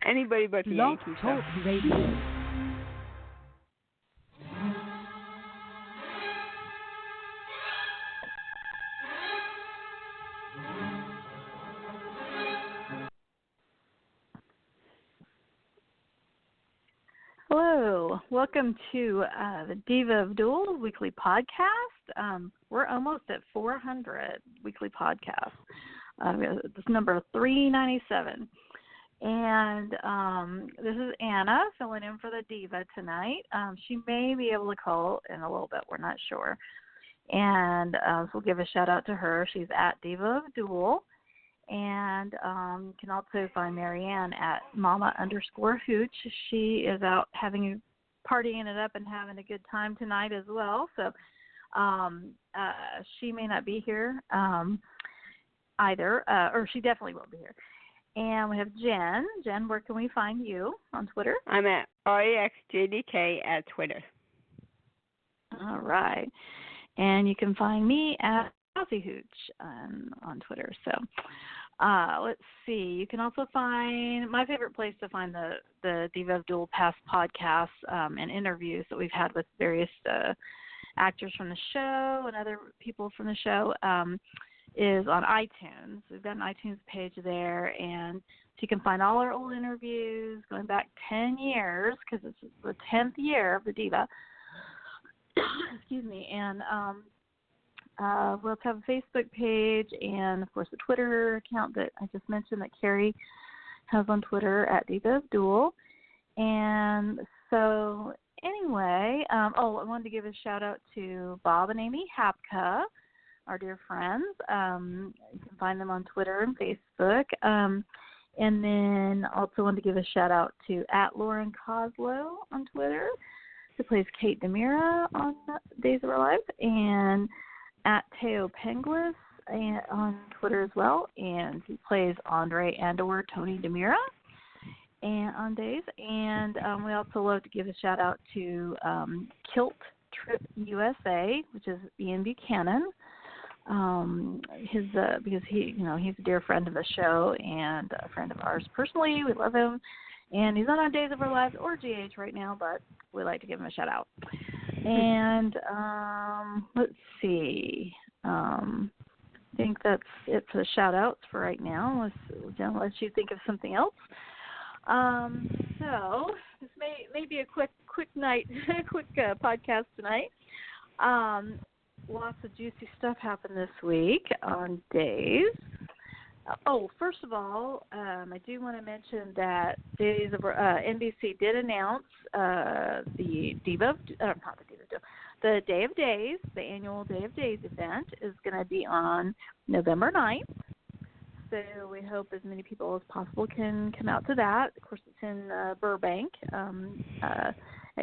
Anybody but the Blog Yankees. Talk Radio. Hello, welcome to the Diva of Dool weekly podcast. We're almost at 400 weekly podcasts. This number 397. And this is Anna filling in for the Diva tonight. She may be able to call in a little bit. We're not sure. And so we'll give a shout out to her. She's at Diva of Dool. And you can also find Marianne at mama_hooch. She is out partying it up and having a good time tonight as well. So she may not be here either, or she definitely will be here. And we have Jen. Jen, where can we find you on Twitter? I'm at REXJDK at Twitter. All right. And you can find me at Hooch on Twitter. So let's see. You can also find my favorite place to find the Diva of Dool past podcasts and interviews that we've had with various actors from the show and other people from the show is on iTunes. We've got an iTunes page there, and so you can find all our old interviews going back 10 years because this is the 10th year of the Diva. Excuse me. And we also have a Facebook page and, of course, a Twitter account that I just mentioned that Carrie has on Twitter at Diva of Dool. And so anyway, I wanted to give a shout-out to Bob and Amy Hapka, our dear friends. You can find them on Twitter and Facebook. And then also wanted to give a shout-out to at Lauren Coslow on Twitter, who plays Kate DeMira on Days of Our Lives, and at Teo Penguis on Twitter as well, and he plays Andre and/or Tony DeMira and on Days. And we also love to give a shout out to Kilt Trip USA, which is Ian Buchanan. Because he's a dear friend of the show and a friend of ours personally. We love him, and he's not on Days of Our Lives or GH right now, but we like to give him a shout out. And let's see. I think that's it for the shout outs for right now. Unless you think of something else. So this may be a quick night, quick podcast tonight. Lots of juicy stuff happened this week on Days. First of all, I do want to mention that NBC did announce the Day of Days, the annual Day of Days event is going to be on November 9th. So we hope as many people as possible can come out to that. Of course, it's in Burbank at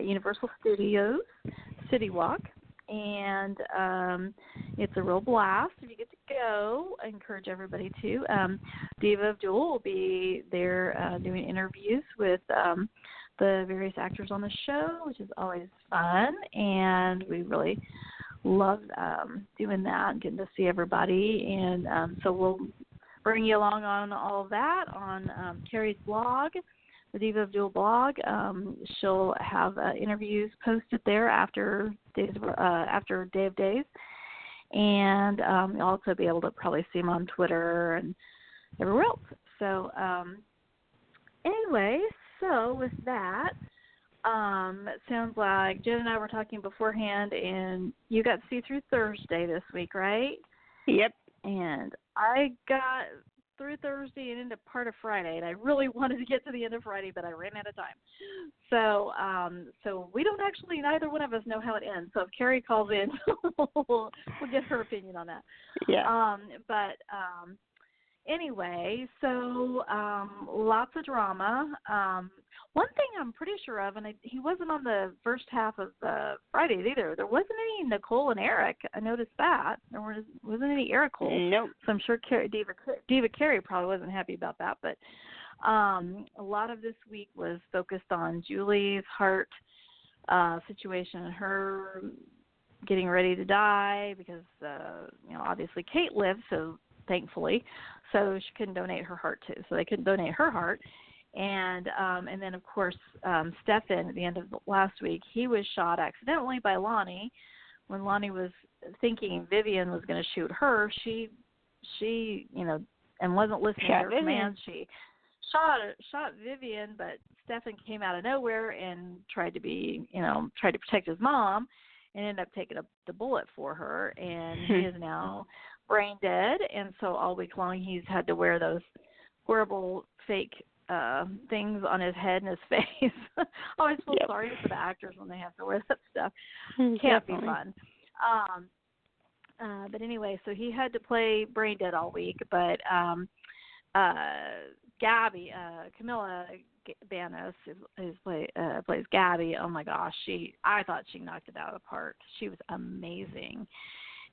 Universal Studios, City Walk. And it's a real blast if you get to go. I encourage everybody to. Diva of Dool will be there doing interviews with the various actors on the show, which is always fun. And we really love doing that and getting to see everybody. And so we'll bring you along on all of that on Carrie's blog, the Diva of Dool blog. She'll have interviews posted there after Day of Days, and you'll also be able to probably see them on Twitter and everywhere else. So anyway, so with that, it sounds like Jen and I were talking beforehand, and you got to see through Thursday this week, right? Yep. And I got through Thursday and into part of Friday, and I really wanted to get to the end of Friday, but I ran out of time. So we don't actually, neither one of us know how it ends. So if Carrie calls in, we'll get her opinion on that. Yeah. Anyway, so lots of drama. One thing I'm pretty sure of, and he wasn't on the first half of Fridays either. There wasn't any Nicole and Eric. I noticed that. There wasn't any Eric Cole. Nope. So I'm sure Diva Carey probably wasn't happy about that. But a lot of this week was focused on Julie's heart situation and her getting ready to die because, obviously Kate lived, so thankfully. So she couldn't donate her heart too. So they couldn't donate her heart. And then of course Stefan at the end of last week, he was shot accidentally by Lonnie. When Lonnie was thinking Vivian was going to shoot her, she and wasn't listening to her commands. She shot Vivian, but Stefan came out of nowhere and tried to protect his mom, and ended up taking the bullet for her, and he is now brain dead. And so all week long he's had to wear those horrible fake things on his head and his face. I always feel sorry for the actors when they have to wear that stuff. Can't be fun. But anyway, so he had to play brain dead all week. But Gabby, Camilla Banos, plays Gabby. Oh my gosh, I thought she knocked it out of the park. She was amazing.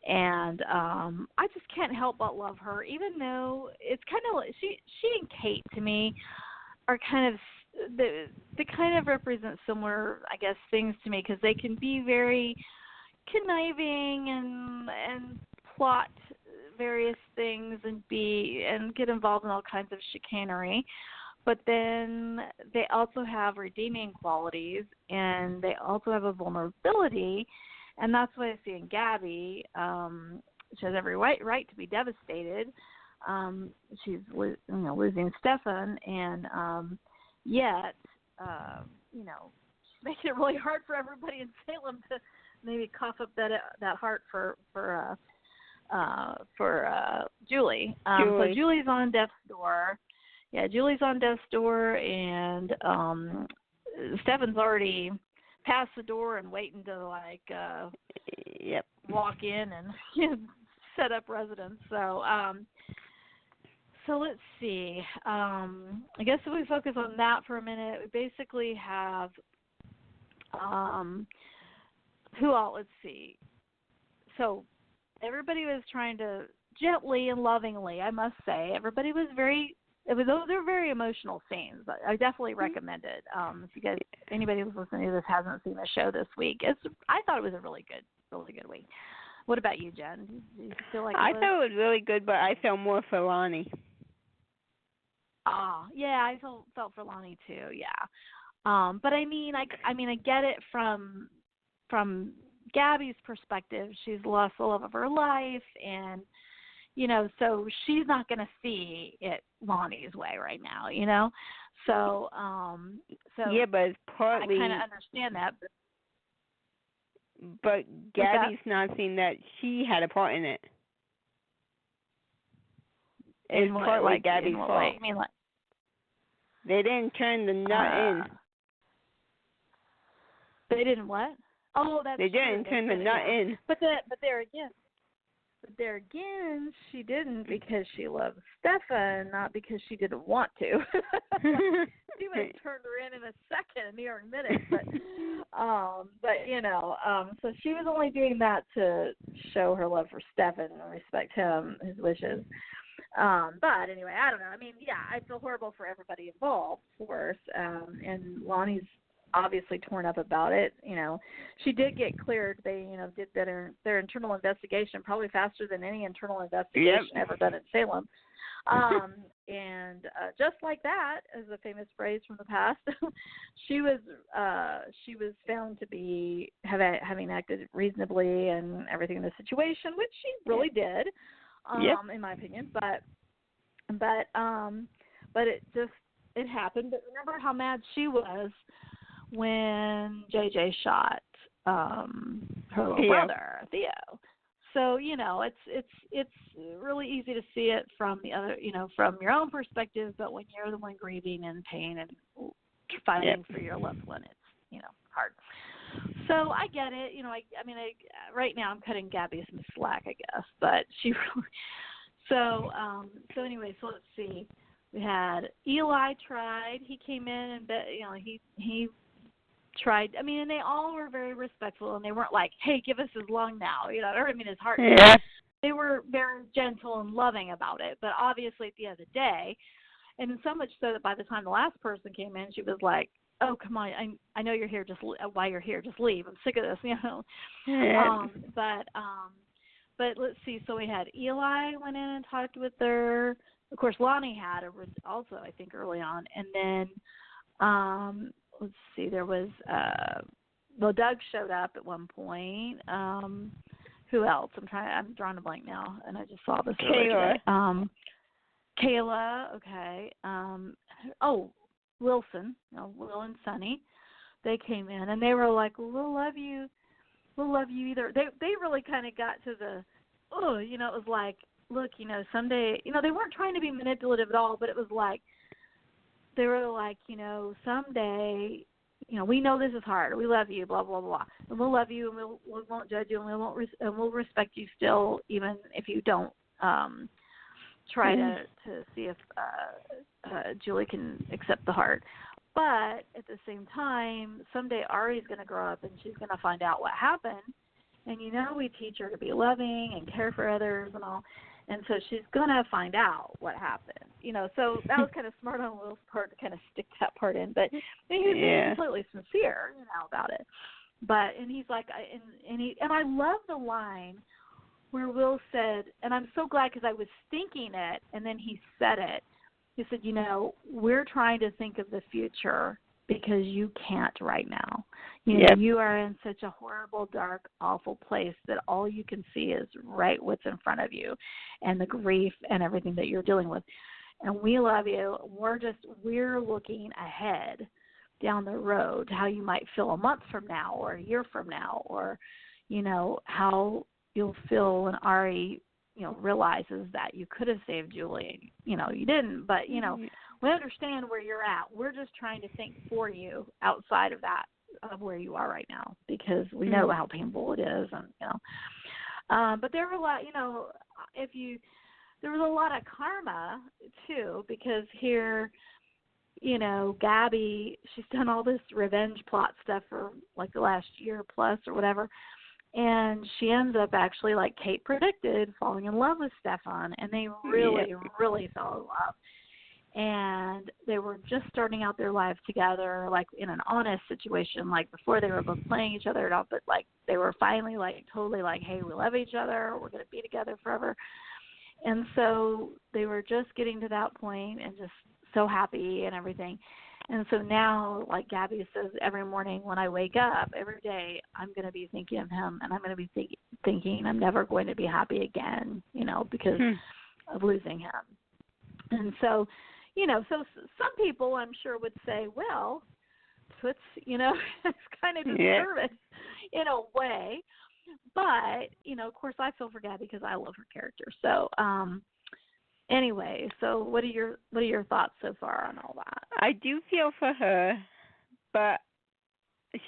And I just can't help but love her, even though it's kind of like she and Kate to me are kind of they kind of represent similar, I guess, things to me, because they can be very conniving and plot various things and get involved in all kinds of chicanery. But then they also have redeeming qualities, and they also have a vulnerability. And that's what I see in Gabby. She has every right to be devastated. She's losing Stefan, and yet she's making it really hard for everybody in Salem to maybe cough up that heart for Julie. So Julie's on death's door. Yeah, Julie's on death's door, and Stefan's already past the door and waiting to walk in and set up residence. So let's see. I guess if we focus on that for a minute, we basically have who all? Let's see. So everybody was trying to gently and lovingly, I must say, everybody was those are very emotional scenes. I definitely recommend it. If anybody who's listening to this hasn't seen the show this week, I thought it was a really good week. What about you, Jen? Do you feel like I thought it was really good, but I felt more for Lonnie. Yeah, I felt for Lonnie too. Yeah, but I mean, I get it from Gabby's perspective. She's lost the love of her life, and so she's not going to see it Lonnie's way right now, So yeah, but it's partly. I kind of understand that. But Gabby's not seeing that she had a part in it. It's partly Gabby's fault. You mean, they didn't turn the nut in. They didn't what? Oh, that's They didn't turn the nut in. But there again, she didn't, because she loves Stefan, not because she didn't want to. She would have turned her in a second, or a minute. So she was only doing that to show her love for Stefan and respect his wishes. But anyway, I don't know. I mean, yeah, I feel horrible for everybody involved, of course. And Lonnie's obviously torn up about it. She did get cleared. They did their internal investigation probably faster than any internal investigation ever done in Salem. And just like that, as a famous phrase from the past, she was found to be having acted reasonably and everything in the situation, which she really did, in my opinion. But it happened. But remember how mad she was when JJ shot her little brother, Theo. So, it's really easy to see it from the other, from your own perspective, but when you're the one grieving and pain and fighting for your loved one, it's, hard. So I get it. Right now I'm cutting Gabby some slack, I guess, but she really, so anyway, so let's see. We had Eli tried. He came in and, he tried. And they all were very respectful, and they weren't like, hey, give us his lung now. His heart. Yeah. They were very gentle and loving about it. But obviously at the end of the day, and so much so that by the time the last person came in, she was like, oh, come on, I know you're here. While you're here, just leave. I'm sick of this, Yeah. But let's see. So we had Eli went in and talked with her. of course, Lonnie had also, I think, early on. And then, let's see, there was, Doug showed up at one point. Who else? I'm drawing a blank now, and I just saw this earlier today. Kayla, okay. Wilson, Will and Sonny, they came in, and they were like, we'll love you either. They really kind of got to the, it was like, look, someday, they weren't trying to be manipulative at all, but it was like, they were like, someday, we know this is hard. We love you, blah, blah, blah. And we'll love you, and we won't judge you, and we'll respect you still, even if you don't try to see if Julie can accept the heart. But at the same time, someday Ari's going to grow up, and she's going to find out what happened. And, we teach her to be loving and care for others and all. And so she's going to find out what happened. So that was kind of smart on Will's part to kind of stick that part in. But he was being completely sincere, about it. And he's like, and I love the line where Will said, and I'm so glad because I was thinking it, and then he said it. He said, we're trying to think of the future because you can't right now. You are in such a horrible, dark, awful place that all you can see is right what's in front of you and the grief and everything that you're dealing with. And we love you. We're looking ahead down the road to how you might feel a month from now or a year from now, or, how you'll feel when Ari, realizes that you could have saved Julie. You didn't, but, we understand where you're at. We're just trying to think for you outside of that, of where you are right now, because we know how painful it is. And, but there were a lot, there was a lot of karma too, because here, Gabby, she's done all this revenge plot stuff for like the last year plus or whatever. And she ends up actually, like Kate predicted, falling in love with Stefan. And they really, really fell in love. And they were just starting out their lives together, like in an honest situation. Like before, they were both playing each other, but like they were finally like totally like, hey, we love each other. We're going to be together forever. And so they were just getting to that point and just so happy and everything. And so now, like Gabby says, every morning when I wake up, every day, I'm going to be thinking of him, and I'm going to be thinking I'm never going to be happy again, because of losing him. And so, so some people I'm sure would say, well, it's kind of disservice in a way. But, of course, I feel for Gabby because I love her character. So, anyway, so what are your thoughts so far on all that? I do feel for her, but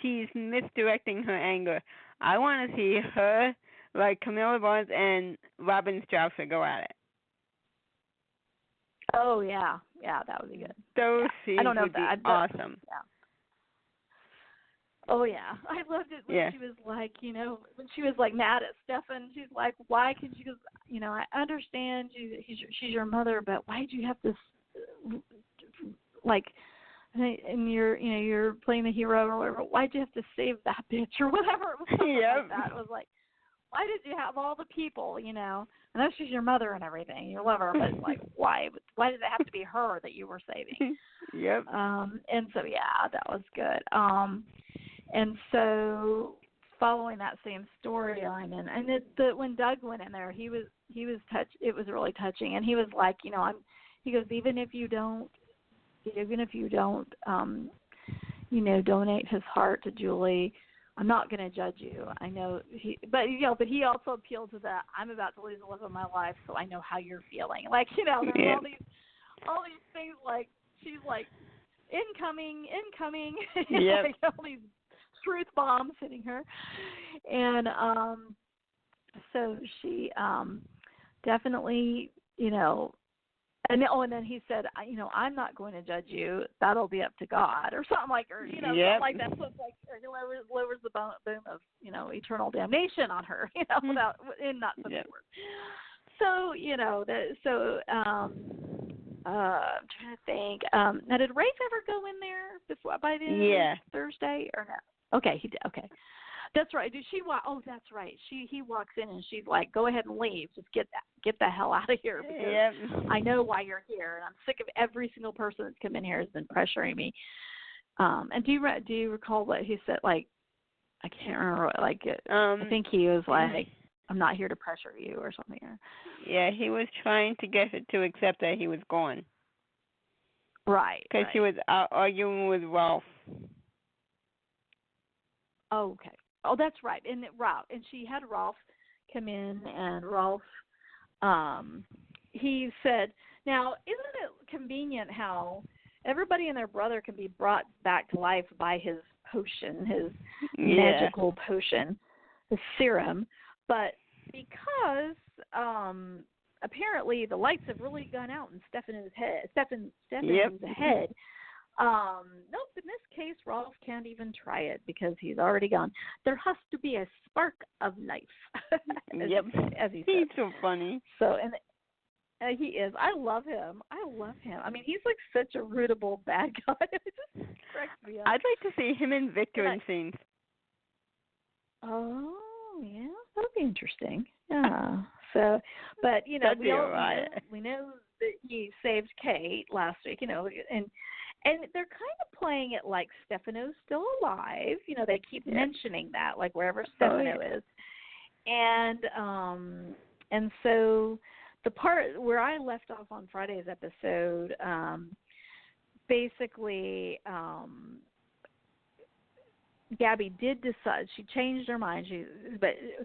she's misdirecting her anger. I want to see her, like Camilla Barnes and Robin Strausser, go at it. Oh, yeah, that would be good. Those scenes would be awesome. Yeah. Oh, yeah. I loved it when she was like, when she was like mad at Stefan. She's like, why could you, I understand she's your mother, but why did you have this, like, and you're playing the hero or whatever, why'd you have to save that bitch or whatever? It was something like that. It was like, why did you have all the people, I know she's your mother and everything, you love her, but like, why did it have to be her that you were saving? Yep. And so, that was good. And so, following that same storyline, and when Doug went in there, he was touched. It was really touching, and he was like, he goes, even if you don't, donate his heart to Julie, I'm not going to judge you. I know but he also appealed to I'm about to lose the love of my life, so I know how you're feeling. Like, there's all these things, like she's like incoming, like all these truth bombs hitting her, and so she definitely, and then he said, I'm not going to judge you. That'll be up to God, or something like, or something like that. So it's like, lowers the boom of eternal damnation on her, without in not such words. So I'm trying to think. Now, did Rafe ever go in there by the end of Thursday or no? Okay, he did. Okay. That's right. Oh, that's right. He walks in and she's like, "Go ahead and leave. Just get the hell out of here because Yep. I know why you're here, and I'm sick of every single person that's come in here has been pressuring me." And do you recall what he said? Like, I can't remember. Like, I think he was like, "I'm not here to pressure you" or something. Yeah, he was trying to get her to accept that he was gone. Right. Because she was arguing with Ralph. Oh, okay. Oh, that's right. And she had Ralph come in, and Ralph, he said, "Now, isn't it convenient how everybody and their brother can be brought back to life by his potion, his magical potion, the serum, but because apparently the lights have really gone out in Stefano's head, head." Nope, in this case, Rolf can't even try it because he's already gone. There has to be a spark of life. as he said. He's so funny. So, and he is. I love him. I mean, he's like such a rootable bad guy. It just cracks me up. I'd like to see him and Victor in scenes. Oh, yeah, that'll be interesting. Yeah. So, but we know that he saved Kate last week. And they're kind of playing it like Stefano's still alive. They keep mentioning that, like wherever Stefano is. And so the part where I left off on Friday's episode, basically, Gabby did decide. She changed her mind.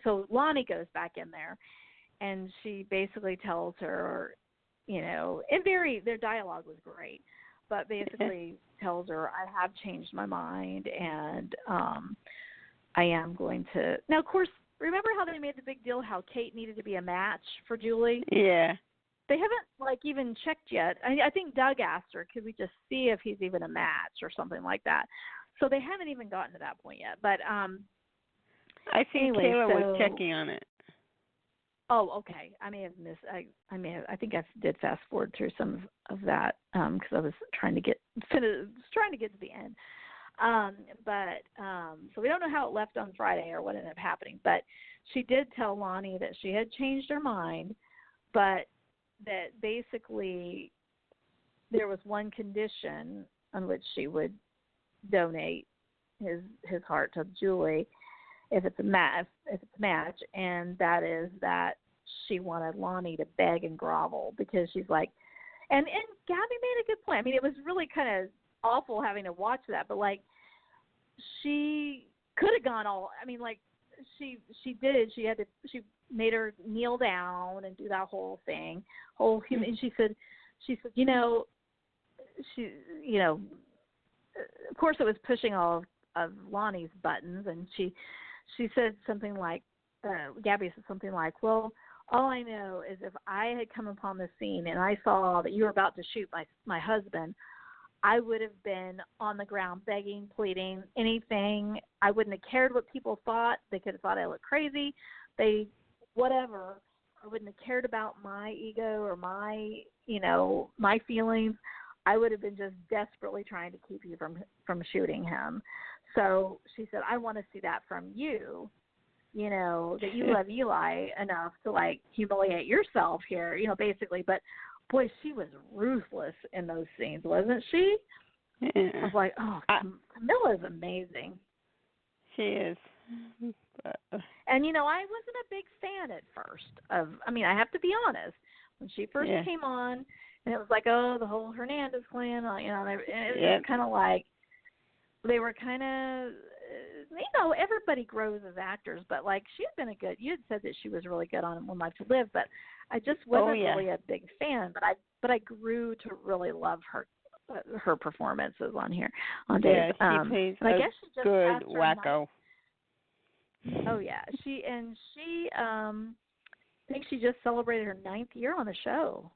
So Lonnie goes back in there, and she basically tells her, their dialogue was great. But basically tells her, I have changed my mind, and I am going to. Now, of course, remember how they made the big deal how Kate needed to be a match for Julie? Yeah. They haven't, even checked yet. I think Doug asked her, could we just see if he's even a match or something like that? So they haven't even gotten to that point yet. But I think Kayla was checking on it. Oh, okay. I may have missed. I think I did fast forward through some of that because I was trying to get to the end. So we don't know how it left on Friday or what ended up happening. But she did tell Lonnie that she had changed her mind, but that basically there was one condition on which she would donate his heart to Julie. If it's a match, and that is that she wanted Lonnie to beg and grovel because she's like, and Gabby made a good point. I mean, it was really kind of awful having to watch that, but she could have gone all. I mean, she did. She made her kneel down and do that whole thing. And she said, of course, it was pushing all of Lonnie's buttons, and she said something like, Gabby said something like, well, all I know is if I had come upon the scene and I saw that you were about to shoot my husband, I would have been on the ground begging, pleading, anything. I wouldn't have cared what people thought. They could have thought I looked crazy. Whatever. I wouldn't have cared about my ego or my feelings. I would have been just desperately trying to keep you from shooting him. So she said, I want to see that from you, that you love Eli enough to humiliate yourself here, basically. But boy, she was ruthless in those scenes, wasn't she? Yeah. I was like, oh, Camilla's amazing. She is. And, I wasn't a big fan at first I have to be honest. When she first came on, and it was like, oh, the whole Hernandez clan, it was kind of like, they were kind of, everybody grows as actors, but she had been you had said that she was really good on One Life to Live, but I just wasn't really a big fan, but I grew to really love her performances on here on Dave. She plays I guess she just good wacko. Oh yeah, she I think she just celebrated her 9th year on the show,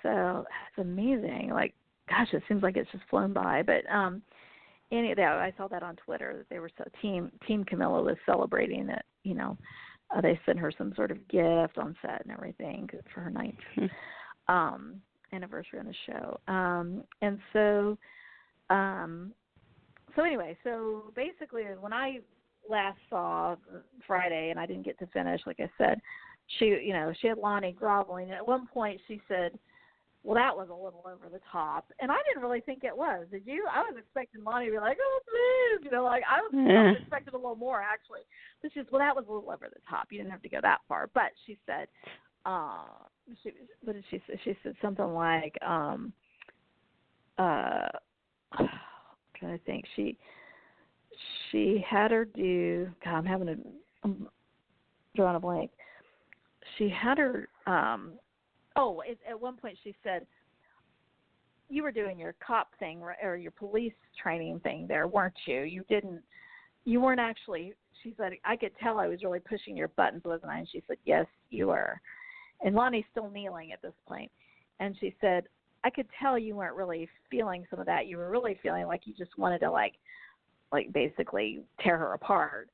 so that's amazing. Gosh, it seems like it's just flown by, but I saw that on Twitter that they were Team Camilla was celebrating it. They sent her some sort of gift on set and everything for her 9th anniversary on the show. And so, so anyway, so basically, when I last saw Friday, and I didn't get to finish, like I said, she had Lonnie groveling. And at one point she said, well, that was a little over the top. And I didn't really think it was. Did you? I was expecting Lonnie to be like, oh, please. Like I was expecting a little more, actually. But she said, well, that was a little over the top. You didn't have to go that far. But she said, what did she say? She said something like, I'm trying to think. She had her do, God, I'm drawing a blank. She had her, at one point she said, you were doing your cop thing or your police training thing there, weren't you? You weren't actually, she said, I could tell I was really pushing your buttons, wasn't I? And she said, yes, you were. And Lonnie's still kneeling at this point. And she said, I could tell you weren't really feeling some of that. You were really feeling like you just wanted to like basically tear her apart.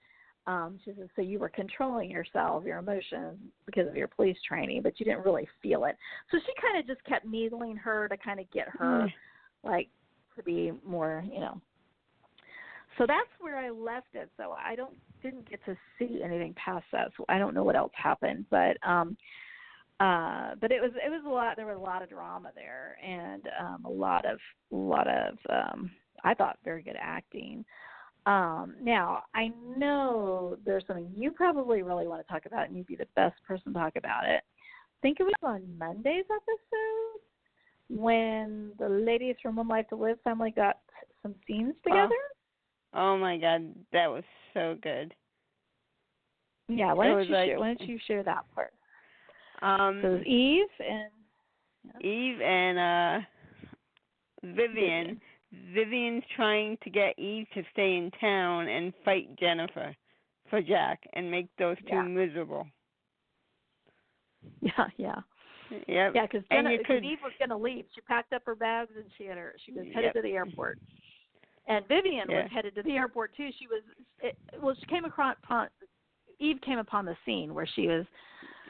She said, so you were controlling yourself, your emotions, because of your police training, but you didn't really feel it. So she kind of just kept needling her to kind of get her, like, to be more, So that's where I left it. So I didn't get to see anything past that. So I don't know what else happened, but it was a lot. There was a lot of drama there, and a lot of I thought very good acting. Now, I know there's something you probably really want to talk about, and you'd be the best person to talk about it. I think it was on Monday's episode when the ladies from One Life to Live finally got some scenes together. Oh my God, that was so good. Yeah, why don't you share that part? So it was Eve and Vivian. Vivian's trying to get Eve to stay in town and fight Jennifer for Jack and make those two miserable. Yeah. Yep. Yeah, because Eve was going to leave. She packed up her bags and she was headed to the airport. And Vivian was headed to the airport too. Eve came upon the scene where she was.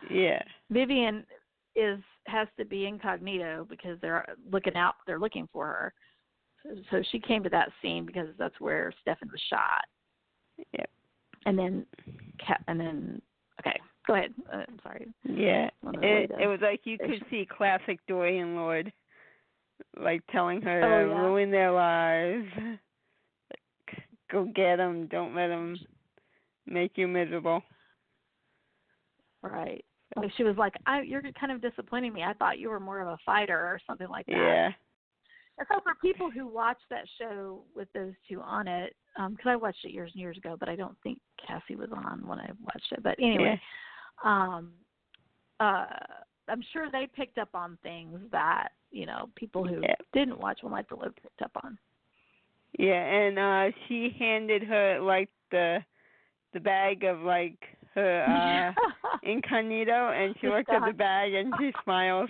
Yeah. Vivian has to be incognito because they're looking for her. So she came to that scene because that's where Stefan was shot. Yep. And then, okay, go ahead. I'm sorry. Yeah. It was like you could see classic Dorian Lord, like telling her to ruin their lives. Like, go get them. Don't let them make you miserable. Right. Like she was like, you're kind of disappointing me. I thought you were more of a fighter or something like that. Yeah. And so for people who watched that show with those two on it, because I watched it years and years ago, but I don't think Cassie was on when I watched it. But anyway, I'm sure they picked up on things that, people who didn't watch One Life to Live picked up on. Yeah, and she handed her, like, the bag of, like, her incognito, and she looked at the bag and she smiles.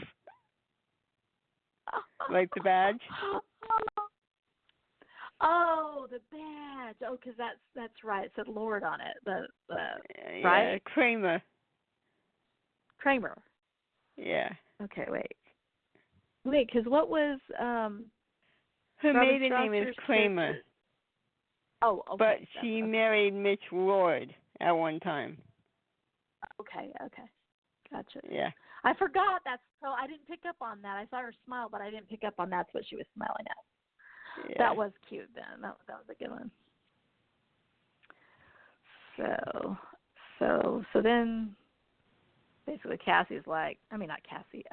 Like the badge. Oh, the badge. Oh, because that's right. It said Lord on it. Right? Kramer. Yeah. Okay, wait. Because what was her maiden name is Kramer. Oh, okay. But she married Mitch Lord at one time. Okay. Gotcha. Yeah. I forgot that, so I didn't pick up on that. I saw her smile, but I didn't pick up on that's what she was smiling at. Yeah. That was cute then. That was a good one. So then basically Cassie's like, I mean not Cassie,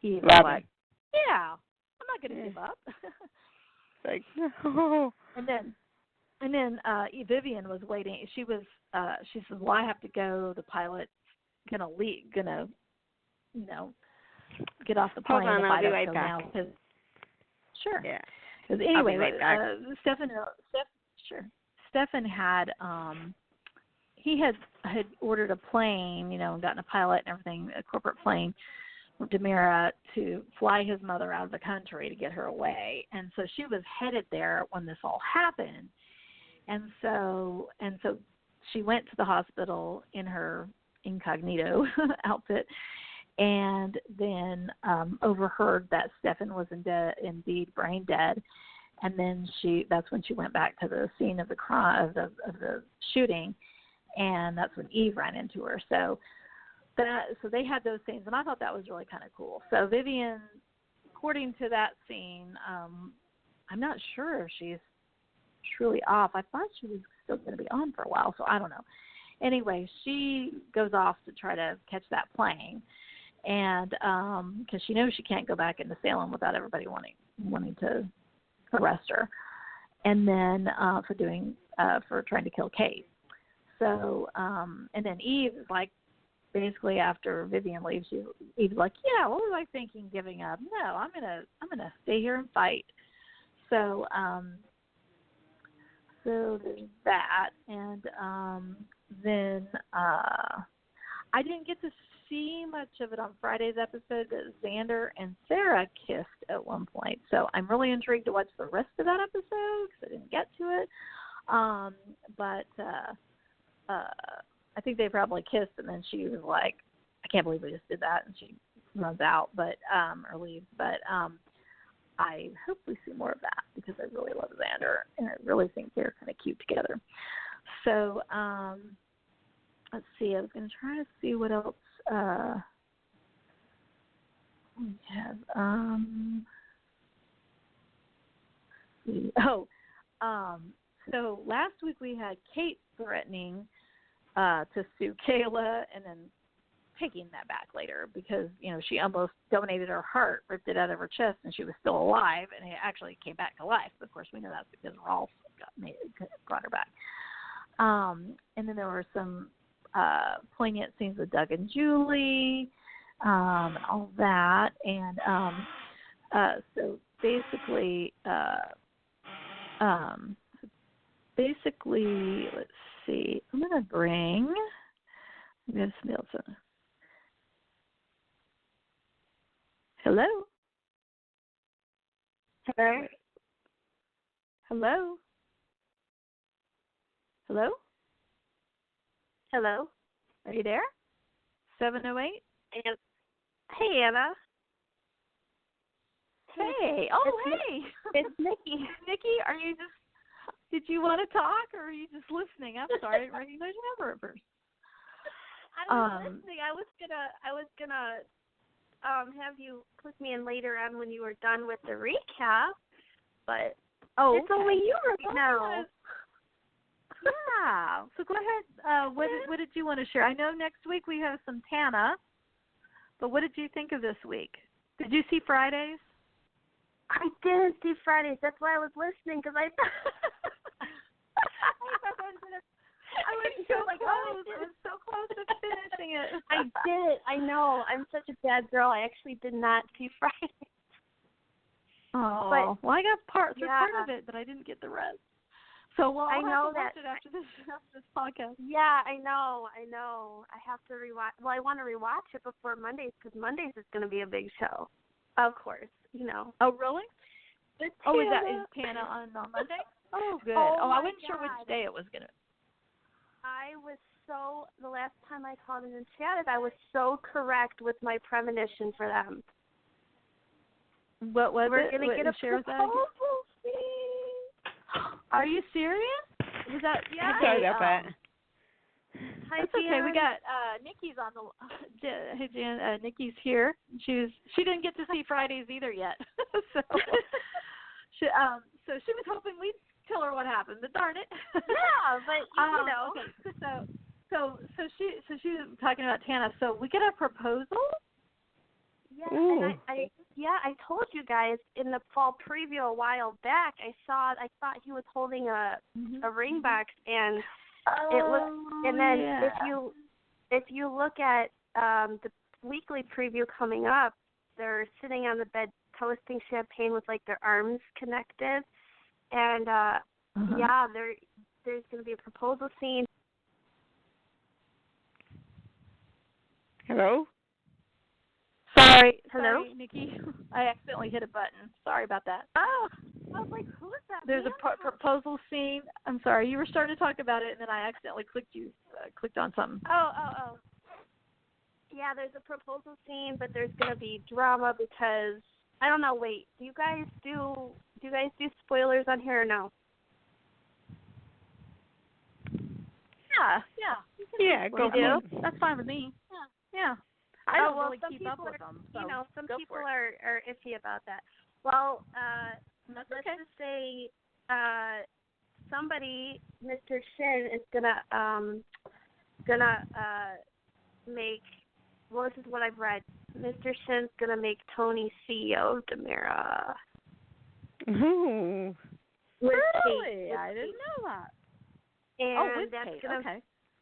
Eve was like, yeah, I'm not going to give up. Like, no. And then Vivian was waiting. She says, well, I have to go. The pilot's gonna get off the plane. Hold on, I'll be right back. Now, sure. Yeah. Because anyway, Stefan had he had ordered a plane, gotten a pilot and everything, a corporate plane, Demira, to fly his mother out of the country to get her away, and so she was headed there when this all happened, and so she went to the hospital in her incognito outfit, and then overheard that Stefan was indeed brain dead, and then that's when she went back to the scene of the crime of the shooting, and that's when Eve ran into her. So they had those scenes, and I thought that was really kind of cool. So Vivian, according to that scene, I'm not sure if she's truly off. I thought she was still going to be on for a while, so I don't know. Anyway, she goes off to try to catch that plane, and because she knows she can't go back into Salem without everybody wanting to arrest her, and then for trying to kill Kate. So and then Eve is like, basically after Vivian leaves, Eve's like, yeah, what was I thinking, giving up? No, I'm gonna stay here and fight. So so there's that, and then I didn't get to see much of it on Friday's episode, but Xander and Sarah kissed at one point. So I'm really intrigued to watch the rest of that episode because I didn't get to it. But I think they probably kissed, and then she was like, I can't believe we just did that, and she runs out or leaves. But I hope we see more of that because I really love Xander, and I really think they're kind of cute together. So let's see. I was going to try to see what else we have. So last week we had Kate threatening to sue Kayla and then taking that back later because, she almost donated her heart, ripped it out of her chest, and she was still alive, and it actually came back to life. Of course, we know that's because Rolf brought her back. And then there were some poignant scenes with Doug and Julie, and all that. And so basically, let's see. I'm going to bring somebody else. Hello? Hello? Hello? Hello? Hello? Are you there? 708? Hey, Anna. Hey. Oh, hey. It's Nikki. Nikki, did you want to talk, or are you just listening? I'm sorry, I didn't recognize your number at first. I was listening. I was gonna have you click me in later on when you were done with the recap, but it's only you right now. Yeah. So go ahead. What did you want to share? I know next week we have some Tana, but what did you think of this week? Did you see Fridays? I didn't see Fridays. That's why I was listening, because I I was so close. I was so close to finishing it. I did. I know. I'm such a bad girl. I actually did not see Fridays. Oh, well, I got part of it, but I didn't get the rest. So I know have to watch it after this podcast. Yeah, I know. I have to rewatch. Well, I want to rewatch it before Mondays because Mondays is going to be a big show. Of course, Oh, really? Is Tana on Monday? Oh, good. I wasn't sure which day it was going to. The last time I called in and chatted, I was so correct with my premonition for them. What was it? We're going to get a proposal scene. Are you serious? Was that? Yeah. Sorry about that. Hi, that's okay. We got Nikki's on the. Hey, Jan. Nikki's here. She didn't get to see Fridays either yet. so she was hoping we'd tell her what happened, but darn it. Yeah, but Okay. So she was talking about Tana. So we get a proposal. Yeah, and I told you guys in the fall preview a while back. I thought he was holding a ring box, and it was. And then if you look at the weekly preview coming up, they're sitting on the bed toasting champagne with like their arms connected, and there's going to be a proposal scene. Hello? Sorry, Nikki. I accidentally hit a button. Sorry about that. Oh, I was like, who is that? There's a proposal scene. I'm sorry. You were starting to talk about it, and then I accidentally clicked on something. Oh. Yeah, there's a proposal scene, but there's going to be drama because I don't know. Wait, do you guys do spoilers on here or no? Yeah, go for do. That's fine with me. Yeah. I don't really keep up with them. So some people are iffy about that. Well, let's just say somebody, Mr. Shin, is gonna make. Well, this is what I've read. Mr. Shin's gonna make Tony CEO of Demira. Ooh. Really? I didn't know that. And with that's Kate. Gonna, okay.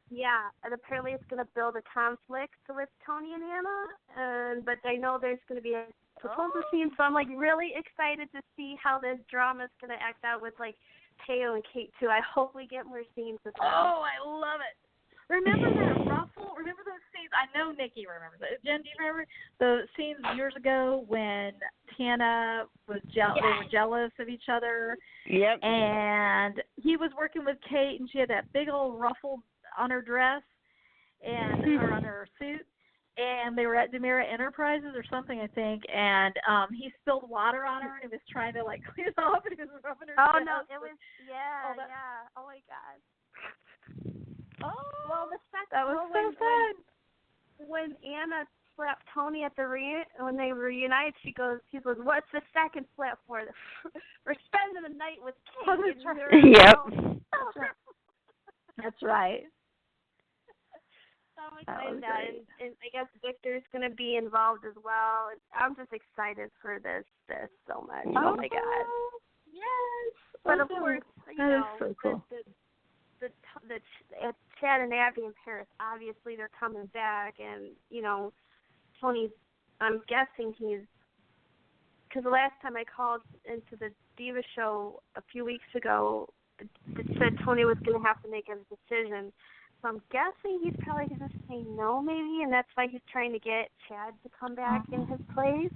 Yeah, and apparently it's going to build a conflict with Tony and Anna, but I know there's going to be a proposal scene, so I'm like really excited to see how this drama is going to act out with like Teo and Kate too. I hope we get more scenes with them. Oh, I love it. Remember that ruffle? Remember those scenes? I know Nikki remembers it. Jen, do you remember the scenes years ago when Tana was they were jealous of each other? Yep. And he was working with Kate, and she had that big old ruffle on her dress or on her suit, and they were at Demira Enterprises or something, I think, and he spilled water on her, and he was trying to like clean it off, and he was rubbing her chest. Oh no, it was oh my god. Oh, well, that was so fun. When Anna slapped Tony at when they reunited, he goes, "What's the second slap for? We're spending the night with Kate." Oh, that's right. Yep. That's right. So I'm excited that, and I guess Victor's going to be involved as well. I'm just excited for this so much. Oh my god. Yes. But of course, that is so cool. The Chad and Abby in Paris, obviously they're coming back, and Tony's. I'm guessing because the last time I called into the Diva show a few weeks ago, it said Tony was going to have to make a decision. So I'm guessing he's probably going to say no, maybe, and that's why he's trying to get Chad to come back in his place.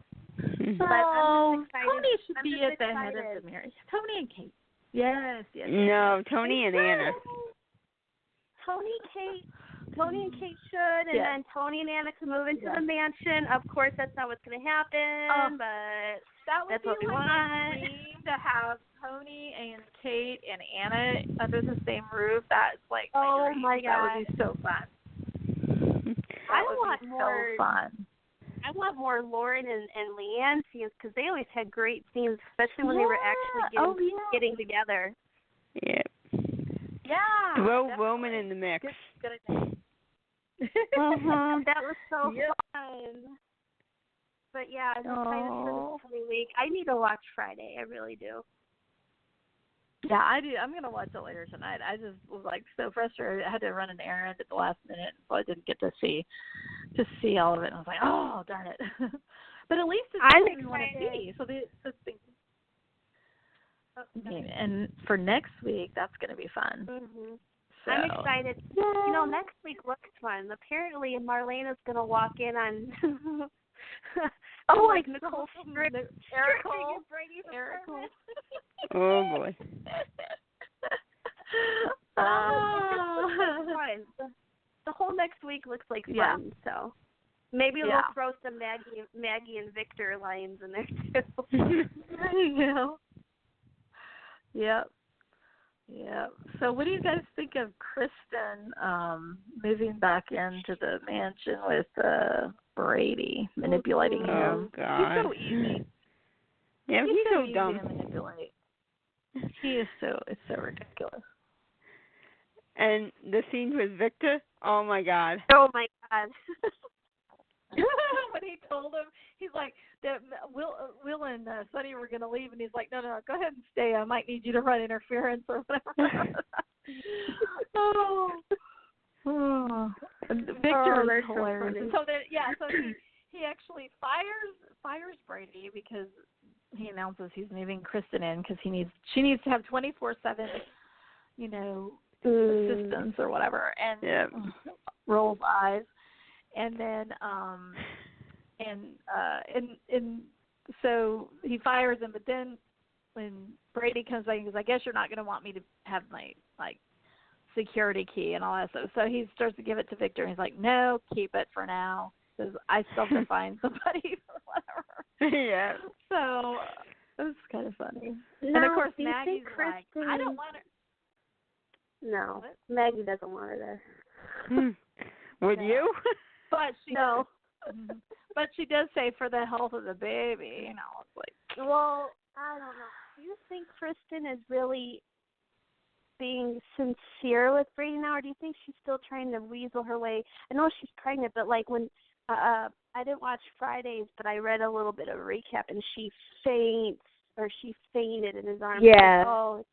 But I'm just excited. Tony should be at the head of the marriage. Tony and Kate. Yes. No, Tony and Anna. Tony and Kate should, and then Tony and Anna can move into the mansion. Of course, that's not what's going to happen, but that's what we want. My dream to have Tony and Kate and Anna under the same roof. That's like my dream. My god, that would be so fun. I want more. So fun. I want more Lauren and Leanne scenes because they always had great scenes, especially when they were actually getting together. Yeah. Yeah. Throw Roman in the mix. Good idea. That was so fun. But yeah, I'm excited for this coming week. I need to watch Friday. I really do. Yeah, I do. I'm going to watch it later tonight. I just was like so frustrated. I had to run an errand at the last minute, so I didn't get to see all of it. And I was like, oh, darn it. But at least it's something we want to see. So and for next week, that's going to be fun. Mm-hmm. So. I'm excited. Yeah. Next week looks fun. Apparently, Marlena's going to walk in on like Nicole Strick. Eric Cole. Oh, boy. The whole next week looks like fun, so maybe we'll throw some Maggie and Victor lines in there, too. Yep. So what do you guys think of Kristen moving back into the mansion with Brady, manipulating him? Oh, God. He's so easy. Yeah, he's so easy dumb. to manipulate. It's so ridiculous. And the scene with Victor, oh my God. Oh my God. When he told him, he's like, Will and Sonny were going to leave, and he's like, no, go ahead and stay. I might need you to run interference or whatever. Victor is hilarious. So he actually fires Brady because he announces he's moving Kristen in because she needs to have 24/7, assistance or whatever, and rolls eyes, and then so he fires him, but then when Brady comes back, he goes, I guess you're not going to want me to have my security key and all that stuff. So he starts to give it to Victor, and he's like, no, keep it for now, because I still have to find somebody or whatever. Yeah. So it was kind of funny. No, and of course, do you Maggie's think Kristen... like, I don't want her. No, What? Maggie doesn't want her there. Would you? But she No. But she does say for the health of the baby, you know. It's like, well, I don't know. Do you think Kristen is really being sincere with Brady now, or do you think she's still trying to weasel her way? I know she's pregnant, but like when I didn't watch Fridays, but I read a little bit of a recap, and she fainted in his arms. yeah. Like, oh,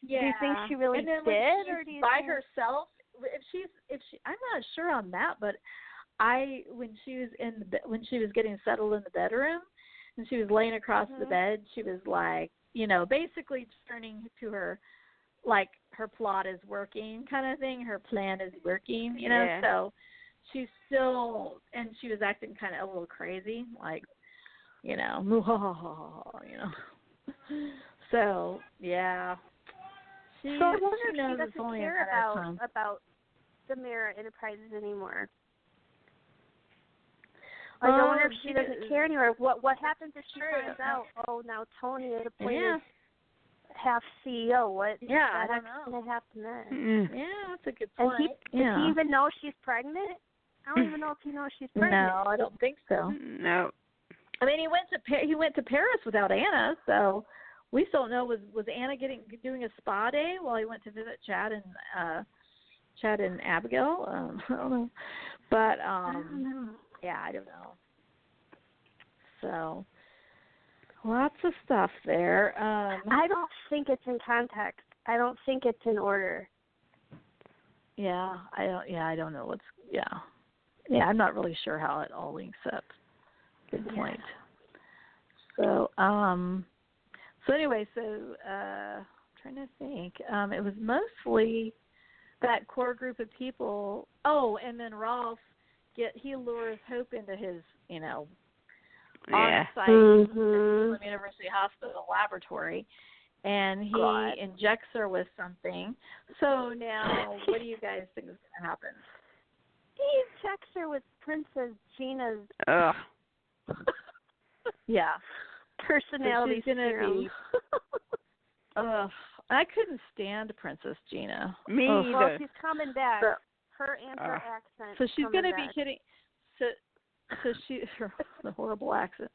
Yeah. Do you think she really and then did, or do you by think... herself? If she, I'm not sure on that, but when she was getting settled in the bedroom, and she was laying across the bed, she was like, basically turning to her, like her plot is working, kind of thing. Her plan is working, Yeah. So she's still, and she was acting kind of a little crazy, like, So yeah. So I wonder if knows she it's doesn't only care a matter of time. about the Mira Enterprises anymore. Like, I wonder if she doesn't care anymore. What happens if she finds out? Oh, now Tony is appointed half CEO. What? Yeah, I don't know. What's going to happen then? Yeah, that's a good point. Does he even know she's pregnant? I don't even know if he knows she's pregnant. No, I don't think so. No. I mean, he went to Paris without Anna, so we still don't know was Anna doing a spa day while he went to visit Chad and Abigail. I don't know, but I don't know. Yeah, I don't know. So lots of stuff there. I don't think it's in context. I don't think it's in order. Yeah, I don't know what's. Yeah, I'm not really sure how it all links up. Good point. So, anyway, trying to think. It was mostly that core group of people. Oh, and then Rolf he lures Hope into his, on-site Salem University Hospital laboratory, and he injects her with something. So now, what do you guys think is going to happen? He injects her with Princess Gina's personality serum. I couldn't stand Princess Gina. Me either. Well, she's coming back. Her and her accent. So she's going to be kidding. So she the horrible accent.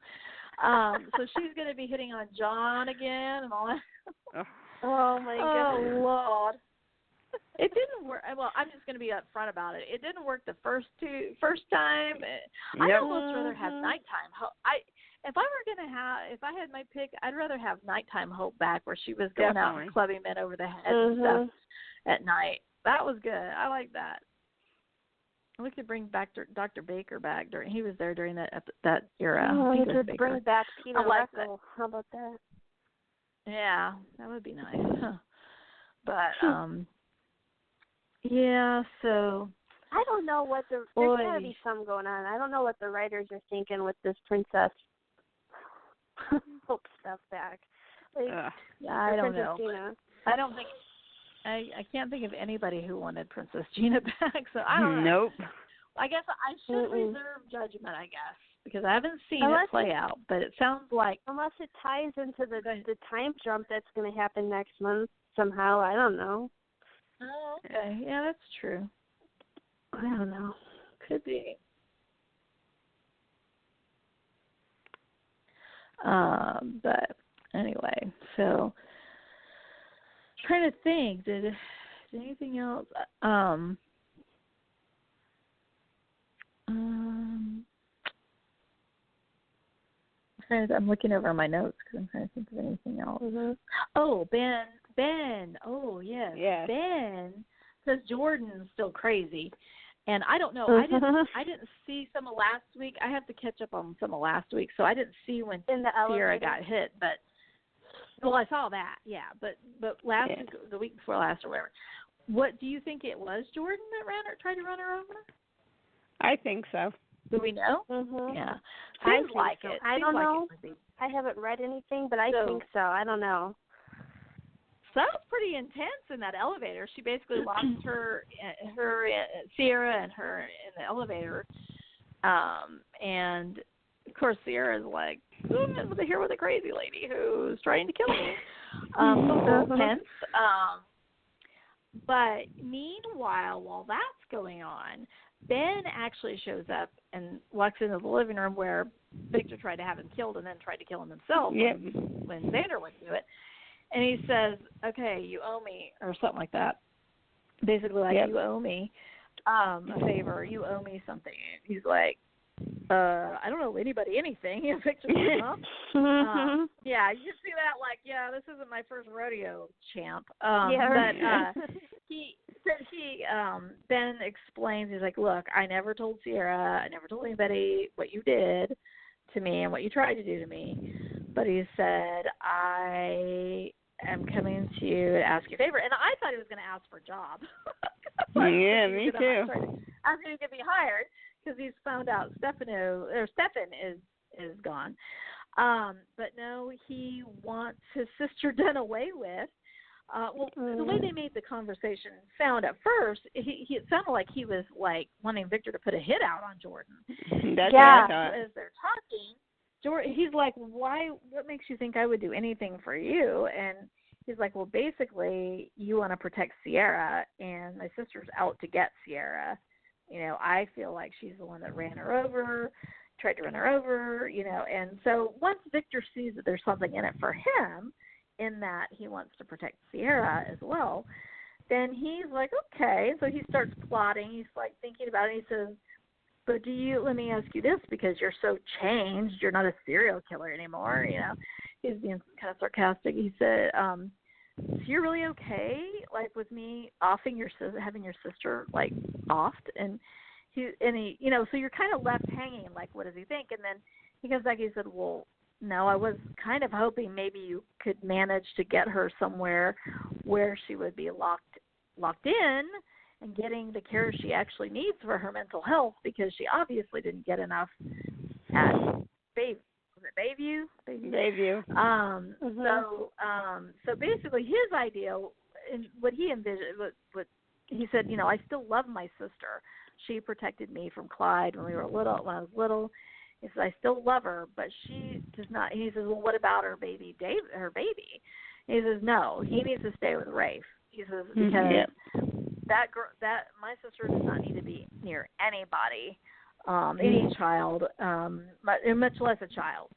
So she's going to be hitting on John again and all that. Oh my God. Oh Lord. It didn't work. Well, I'm just going to be upfront about it. It didn't work the first time. I'd almost rather have nighttime Hope. If I had my pick, I'd rather have nighttime Hope back, where she was going out and clubbing men over the head and stuff at night. That was good. I like that. We could bring back Dr. Baker back he was there during that era. We could bring back Peter Russell. How about that? Yeah, that would be nice. But yeah, so I don't know what there's got to be some going on. I don't know what the writers are thinking with this Princess Hope stuff back. I don't know. I don't think I can't think of anybody who wanted Princess Gina back. So I don't know. Nope. I guess I should reserve judgment. I guess because I haven't seen it play out, but it sounds like unless it ties into the time jump that's going to happen next month somehow. I don't know. Oh, okay. Yeah, that's true. I don't know. Could be. But anyway, so trying to think, did anything else? I'm looking over my notes because I'm trying to think of anything else. Oh, Ben. Oh, yes. Ben, because Jordan's still crazy. And I don't know. I didn't see some of last week. I have to catch up on some of last week, so I didn't see when Sierra got hit. But I saw that. Yeah, but last week, the week before last, or whatever. What do you think it was? Jordan that tried to run her over? I think so. Do we know? Yeah, seems like it. I don't know. I haven't read anything, but I think so. I don't know. So that was pretty intense in that elevator. She basically lost her Sierra and her in the elevator, and of course, Sierra's like, I'm here with a crazy lady who's trying to kill me. So a little tense. But meanwhile, while that's going on, Ben actually shows up and walks into the living room where Victor tried to have him killed and then tried to kill him himself when Xander went to it. And he says, okay, you owe me, or something like that. Basically, like, you owe me a favor. You owe me something. He's like, I don't owe anybody anything. And Victor's like, huh? Yeah, you can see that, like, this isn't my first rodeo, champ. But Ben explains, he's like, look, I never told Sierra, I never told anybody what you did to me and what you tried to do to me. But he said, I am coming to you to ask you a favor. And I thought he was going to ask for a job. Yeah, me too. Ask if he could be hired, because he's found out Stefan is gone. But no, he wants his sister done away with. The way they made the conversation sound at first, it sounded like he was like wanting Victor to put a hit out on Jordan. That's what I thought. As they're talking, he's like, "Why? What makes you think I would do anything for you?" And he's like, "Well, basically, you want to protect Sierra, and my sister's out to get Sierra. You know, I feel like she's the one that tried to run her over. You know, and so once Victor sees that there's something in it for him, in that he wants to protect Sierra as well, then he's like, okay. So he starts plotting. He's like thinking about it. He says, but let me ask you this, because you're so changed. You're not a serial killer anymore. You know, he's being kind of sarcastic. He said, so you're really okay, like, with me having your sister, like, offed? And he, you know, so you're kind of left hanging, like, what does he think? And then he comes back and he said, well, no, I was kind of hoping maybe you could manage to get her somewhere where she would be locked in and getting the care she actually needs for her mental health, because she obviously didn't get enough at Bayview? Bayview. So basically his idea, and what he envisioned, what he said, you know, I still love my sister. She protected me from Clyde when I was little. He says, I still love her, but she does not. He says, well, what about her baby, her baby? And he says, no, he needs to stay with Rafe. He says, because that my sister does not need to be near anybody, any child, much less a child.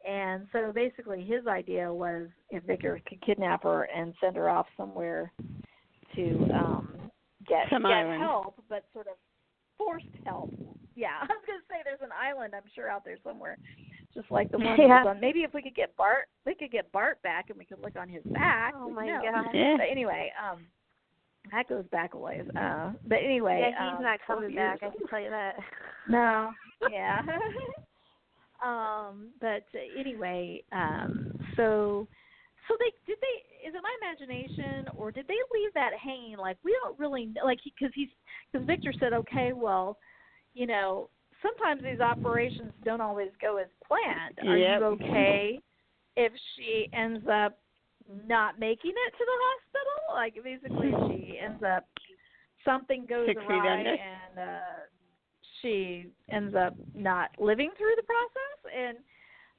And so basically his idea was if Victor could kidnap her and send her off somewhere to get help, but sort of forced help. Yeah, I was going to say there's an island, I'm sure, out there somewhere, just like the one that was on. Maybe if we could get Bart back and we could look on his back. Oh, my God. Yeah. But anyway, that goes back a ways. But anyway. Yeah, he's not coming back, I can tell you that. No, yeah. But anyway, so they is it my imagination, or did they leave that hanging? Like, we don't really know, like, because Victor said, okay, well, you know, sometimes these operations don't always go as planned. Are you okay if she ends up not making it to the hospital? Like, basically, she ends up, something goes awry and she ends up not living through the process, and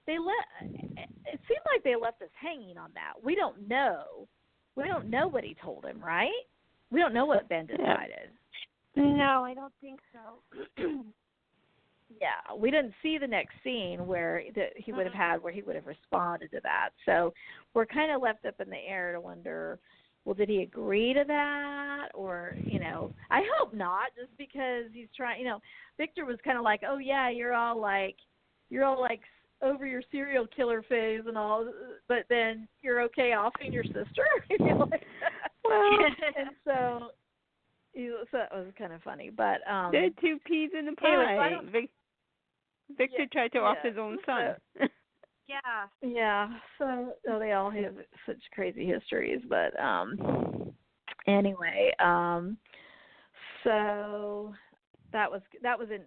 it seemed like they left us hanging on that. We don't know what he told him, right? We don't know what Ben decided. No, I don't think so. Yeah, we didn't see the next scene where he would have had, where he would have responded to that. So we're kind of left up in the air to wonder, well, did he agree to that? Or, you know, I hope not, just because he's trying, you know, Victor was kind of like, oh, yeah, you're all like over your serial killer phase and all, but then you're okay offing your sister. And so that was kind of funny. But there are two peas in the pie. Victor tried to off his own son. Yeah. So they all have such crazy histories. But anyway, so that was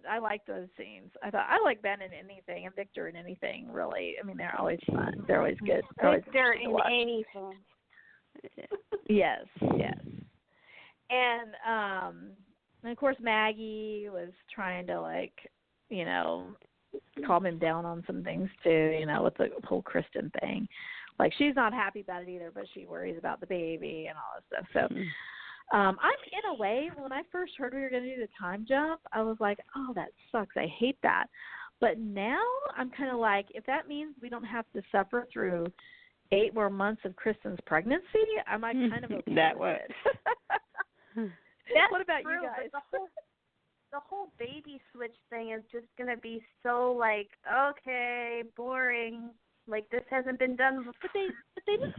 I like those scenes. I like Ben in anything and Victor in anything, really. I mean, they're always fun. They're always good. Victor in anything. Yes. And of course Maggie was trying to, like, you know, calm him down on some things too, with the whole Kristen thing. Like, she's not happy about it either, but she worries about the baby and all this stuff. So I'm, in a way, when I first heard we were going to do the time jump, I was like, oh, that sucks. I hate that. But now I'm kind of like, if that means we don't have to suffer through 8 more months of Kristen's pregnancy, I'm like kind of okay that with it. What about true, you guys? The whole baby switch thing is just going to be so, like, okay, boring. Like, this hasn't been done before. But they didn't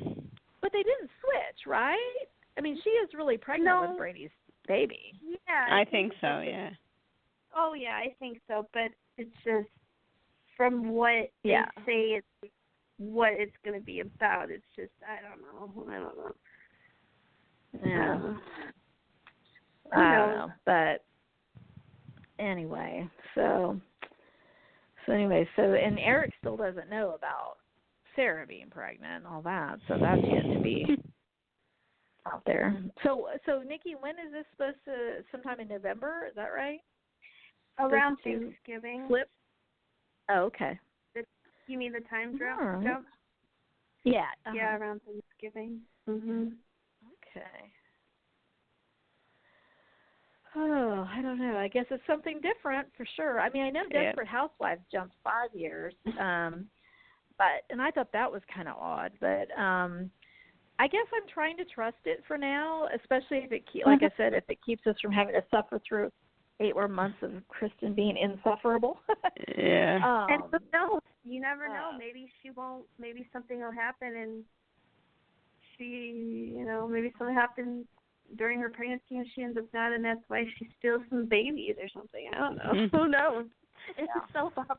switch, right? I mean, she is really pregnant with Brady's baby. Yeah. I think so, yeah. Oh, yeah, I think so. But it's just, from what they say, it's what it's going to be about. It's just, I don't know. Yeah. I don't know. But anyway, so and Eric still doesn't know about Sarah being pregnant and all that, so that's yet to be out there. So Nikki, when is this supposed to? Sometime in November, is that right? Around Thanksgiving. Flip. Oh, okay. You mean the time jump? Right. Yeah. Yeah, around Thanksgiving. Mhm. Okay. Oh, I don't know. I guess it's something different for sure. I mean, I know Desperate Housewives jumped 5 years, and I thought that was kind of odd. But I guess I'm trying to trust it for now, especially if it, like I said, if it keeps us from having to suffer through 8 more months of Kristen being insufferable. Yeah. And who knows? You never know. Maybe she won't. Maybe something will happen, and she, maybe something happens during her pregnancy and she ends up not, and that's why she steals some babies or something. I don't know. Who knows? It's a soap opera.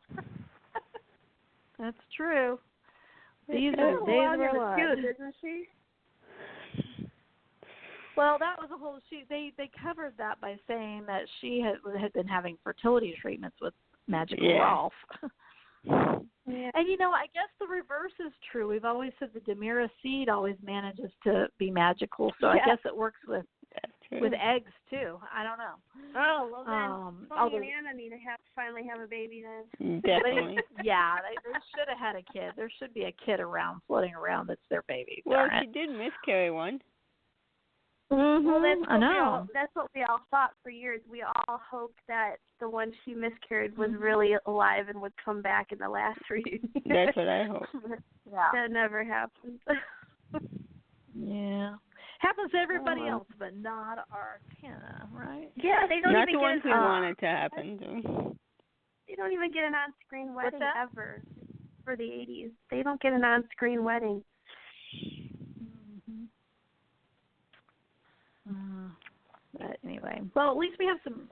That's true. These are days of our lives, isn't she? Well, that was a whole. They covered that by saying that she had been having fertility treatments with Magical Ralph. Yeah. And I guess the reverse is true. We've always said the Demira seed always manages to be magical, so I guess it works with eggs too. I don't know. Oh, well then, Tony and Anna need to finally have a baby then. Definitely. They should have had a kid. There should be a kid floating around that's their baby. Well, she did miscarry one. Mm-hmm. Well, that's what we all thought for years. We all hoped that the one she miscarried was really alive and would come back in the last reunion. That's what I hope. That never happened. Yeah. Happens to everybody else, but not our Hannah, right? Yeah, they don't not even the get ones we want it to happen to. They don't even get an on-screen wedding ever for the 80s. They don't get an on-screen wedding. But anyway, well, at least we have some.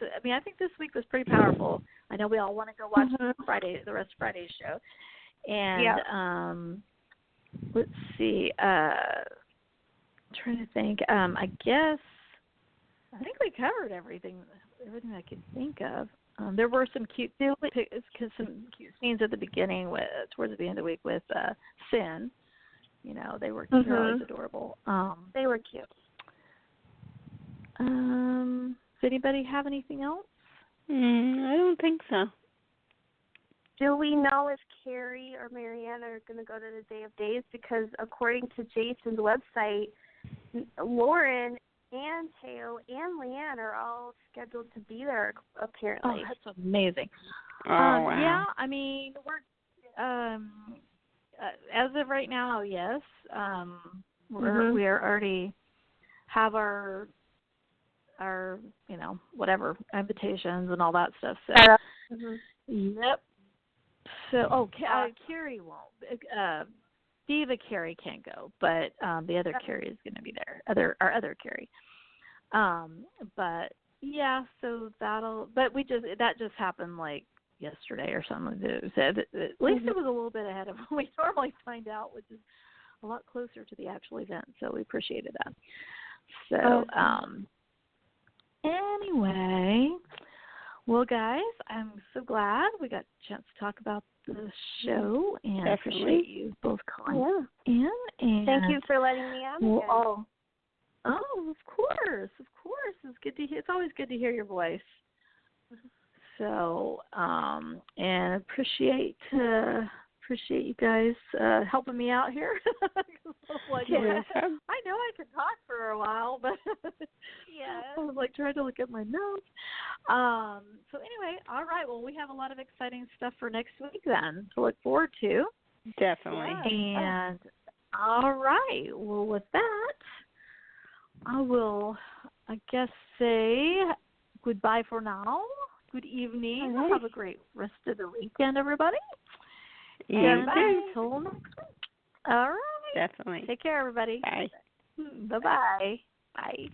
I mean, I think this week was pretty powerful. I know we all want to go watch the rest of Friday's show, and let's see. Trying to think. I think we covered everything I could think of. There were some cute scenes at the beginning, towards the end of the week with Sin. They were always adorable. They were cute. Does anybody have anything else? I don't think so. Do we know if Carrie or Marianne are going to go to the Day of Days? Because according to Jason's website, Lauren and Teo and Leanne are all scheduled to be there, apparently. Oh, that's amazing. Oh, wow. Yeah, I mean, we're as of right now, yes. We are already have our whatever invitations and all that stuff. So yep. So Carrie won't. Diva Carrie can't go, but the other Carrie is going to be there. Our other Carrie. But yeah, so that just happened like yesterday or something. So at least it was a little bit ahead of when we normally find out, which is a lot closer to the actual event. So we appreciated that. So anyway, well, guys, I'm so glad we got a chance to talk about the show, and I appreciate you both calling in. And thank you for letting me on. Oh, of course. It's good to hear. It's always good to hear your voice. So, and appreciate you guys helping me out here. Like, I know I can talk for a while, but I was like trying to look at my notes. So anyway, all right. Well, we have a lot of exciting stuff for next week then to look forward to. Definitely. And all right. Well, with that, I will, I guess, say goodbye for now. Good evening. Right. Have a great rest of the weekend, everybody. You too. Until next week. All right. Definitely. Take care, everybody. Bye. Bye-bye. Bye.